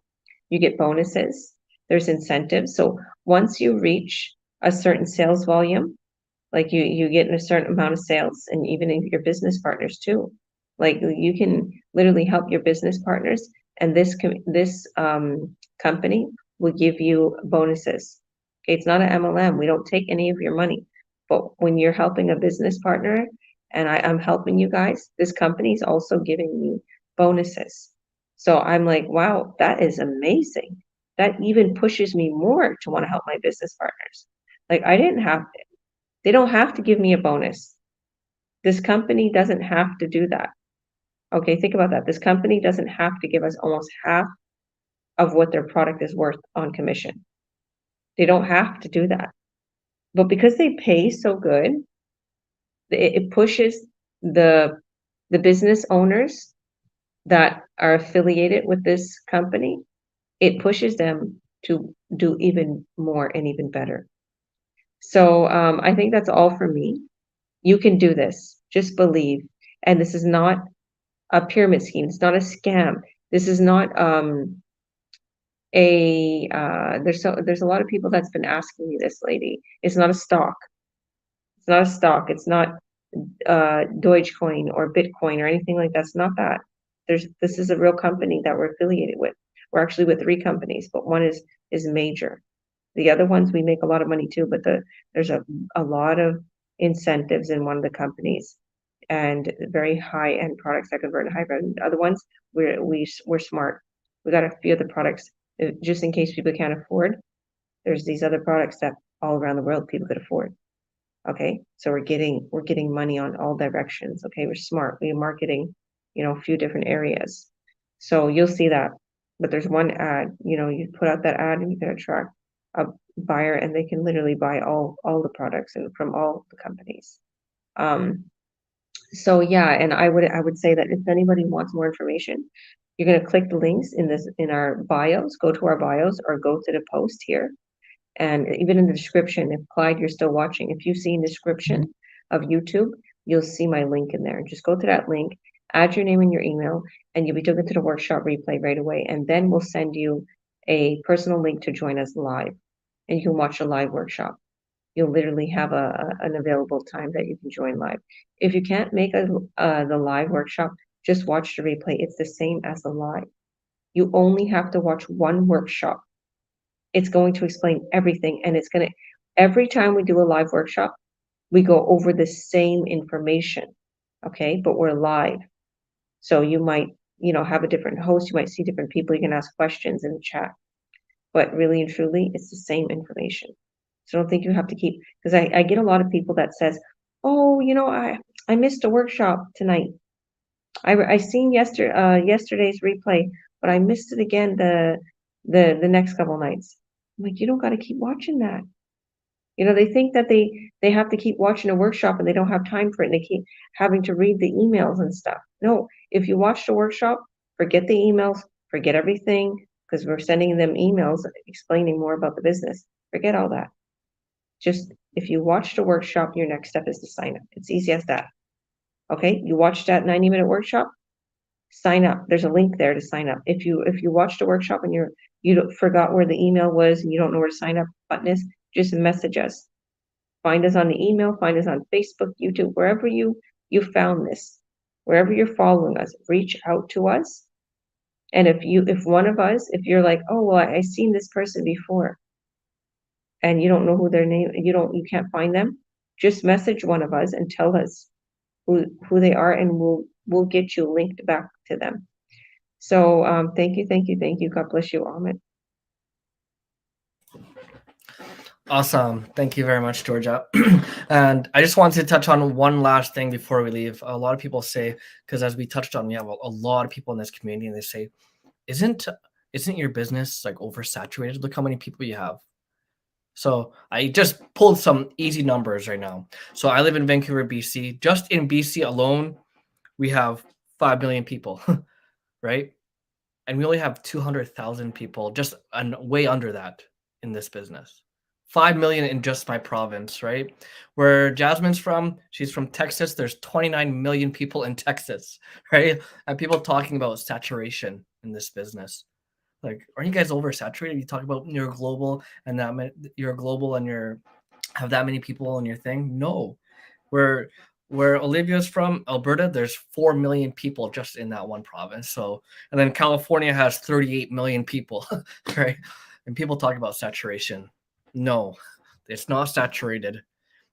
You get bonuses. There's incentives. So once you reach a certain sales volume, like you get a certain amount of sales, and even in your business partners too. Like you can literally help your business partners, and this company will give you bonuses. Okay, it's not an MLM. We don't take any of your money. But when you're helping a business partner, and I'm helping you guys, this company is also giving me bonuses. So I'm like, wow, that is amazing. That even pushes me more to want to help my business partners. Like they don't have to give me a bonus. This company doesn't have to do that. Okay, think about that. This company doesn't have to give us almost half of what their product is worth on commission. They don't have to do that. But because they pay so good, it pushes the business owners that are affiliated with this company, it pushes them to do even more and even better. So I think that's all for me. You can do this. Just believe. And this is not a pyramid scheme. It's not a scam. This is not there's a lot of people that's been asking me this, lady. It's not a stock. It's not a stock. It's not Dogecoin or Bitcoin or anything like that. It's not that. This is a real company that we're affiliated with. We're actually with 3 companies, but one is major. The other ones we make a lot of money too, but there's a lot of incentives in one of the companies, and very high end products that convert in high revenue. The other ones we're smart. We got a few of the products just in case people can't afford. There's these other products that all around the world people could afford. Okay, so we're getting money on all directions. Okay, we're smart. We're marketing, a few different areas. So you'll see that. But there's one ad, you put out that ad and you can attract a buyer, and they can literally buy all the products and from all the companies. So yeah, and I would say that if anybody wants more information, you're going to click the links in our bios, go to our bios, or go to the post here. And even in the description, if Clyde, you're still watching, if you see in the description of YouTube, you'll see my link in there. Just go to that link, add your name and your email, and you'll be taken to the workshop replay right away. And then we'll send you a personal link to join us live, and you can watch a live workshop. You'll literally have an available time that you can join live. If you can't make the live workshop, just watch the replay. It's the same as the live. You only have to watch one workshop. It's going to explain everything, and every time we do a live workshop, we go over the same information, okay? But we're live. So you might, have a different host, you might see different people, you can ask questions in the chat. But really and truly, it's the same information. So I don't think you have to keep, because I get a lot of people that says, oh, I missed a workshop tonight. I seen yesterday's replay, but I missed it again the next couple nights. I'm like, you don't got to keep watching that. They think that they have to keep watching a workshop and they don't have time for it, and they keep having to read the emails and stuff. No, if you watch the workshop, forget the emails, forget everything, because we're sending them emails explaining more about the business. Forget all that. Just if you watch the workshop, your next step is to sign up. It's easy as that. Okay, you watched that 90-minute workshop, sign up. There's a link there to sign up. If you watched a workshop and forgot where the email was and you don't know where to sign up button is, just message us. Find us on the email, find us on Facebook, YouTube, wherever you found this, wherever you're following us, reach out to us. And if one of us, if you're like, oh, well, I've seen this person before, and you don't know who their name, you can't find them, just message one of us and tell us who they are, and we'll get you linked back to them. So thank you. God bless you, Amit. Awesome. Thank you very much, Georgia. And I just wanted to touch on one last thing before we leave. A lot of people say, because as we touched on, we have a lot of people in this community, and they say, isn't your business like oversaturated? Look how many people you have. So I just pulled some easy numbers right now. So I live in Vancouver, BC. Just in BC alone, we have 5 million people, right? And we only have 200,000 people, just way under that in this business. 5 million in just my province, right? Where Jasmine's from, she's from Texas. There's 29 million people in Texas, right? And people talking about saturation in this business. Like, are you guys oversaturated? You talk about you're global and you're global and you're have that many people in your thing. No, where Olivia's from, Alberta, there's 4 million people just in that one province. So, and then California has 38 million people, right? And people talk about saturation. No, it's not saturated.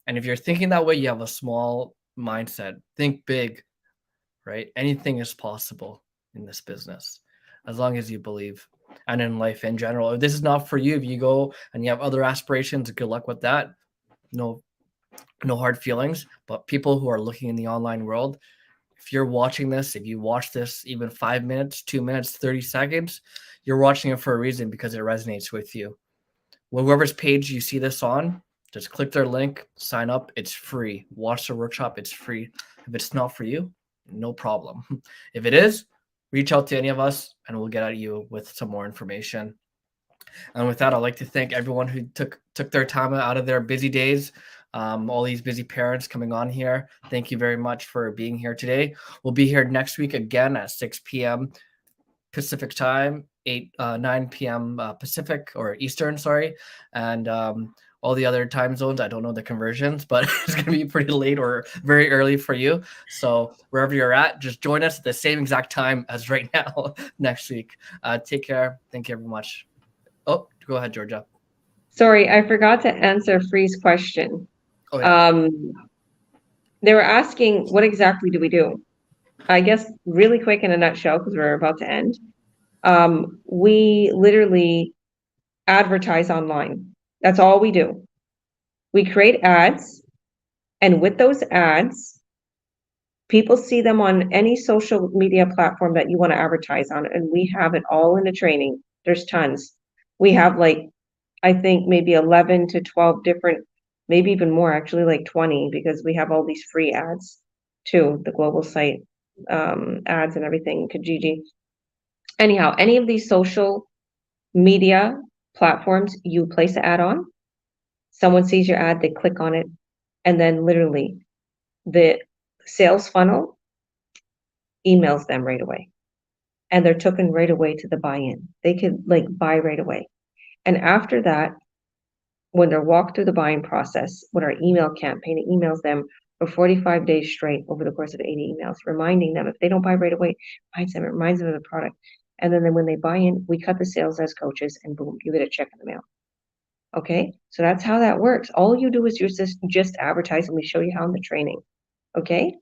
And if you're thinking that way, you have a small mindset. Think big, right? Anything is possible in this business as long as you believe, and in life in general. If this is not for you, if you go and you have other aspirations, good luck with that. No hard feelings. But people who are looking in the online world, if you're watching this, if you watch this even 5 minutes, 2 minutes, 30 seconds, you're watching it for a reason, because it resonates with you. Whoever's page you see this on, just click their link, sign up. It's free. Watch the workshop. It's free. If it's not for you, no problem. If it is, reach out to any of us and we'll get at you with some more information. And with that, I'd like to thank everyone who took their time out of their busy days. All these busy parents coming on here. Thank you very much for being here today. We'll be here next week again at 6 p.m. Pacific time, 9 p.m. Pacific or Eastern, sorry. And all the other time zones, I don't know the conversions, but it's going to be pretty late or very early for you. So wherever you're at, just join us at the same exact time as right now next week. Take care. Thank you very much. Oh, go ahead, Georgia. Sorry, I forgot to answer Free's question. Oh, yeah. They were asking, what exactly do we do? I guess really quick in a nutshell, because we're about to end. We literally advertise online. That's all we do. We create ads, and with those ads, people see them on any social media platform that you want to advertise on, and we have it all in the training. There's tons. We have I think maybe 11 to 12 different, maybe even more, actually like 20, because we have all these free ads too, the global site ads and everything, Kijiji. Anyhow, any of these social media platforms, you place an ad on, someone sees your ad, they click on it, and then literally the sales funnel emails them right away. And they're taken right away to the buy-in. They could buy right away. And after that, when they're walked through the buying process, with our email campaign, it emails them for 45 days straight over the course of 80 emails, reminding them if they don't buy right away, it reminds them of the product. And then when they buy in, we cut the sales as coaches, and boom, you get a check in the mail. Okay, so that's how that works. All you do is just advertise, and we show you how in the training. Okay,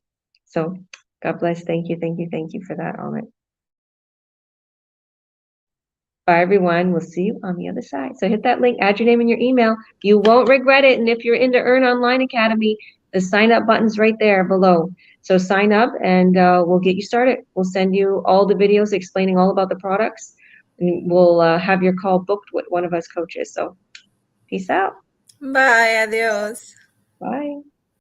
so God bless. Thank you for that, Amit. Bye, everyone. We'll see you on the other side. So hit that link, add your name and your email. You won't regret it. And if you're into Earn Online Academy, the sign up button's right there below. So sign up, and we'll get you started. We'll send you all the videos explaining all about the products, and we'll have your call booked with one of us coaches. So peace out. Bye. Adios. Bye.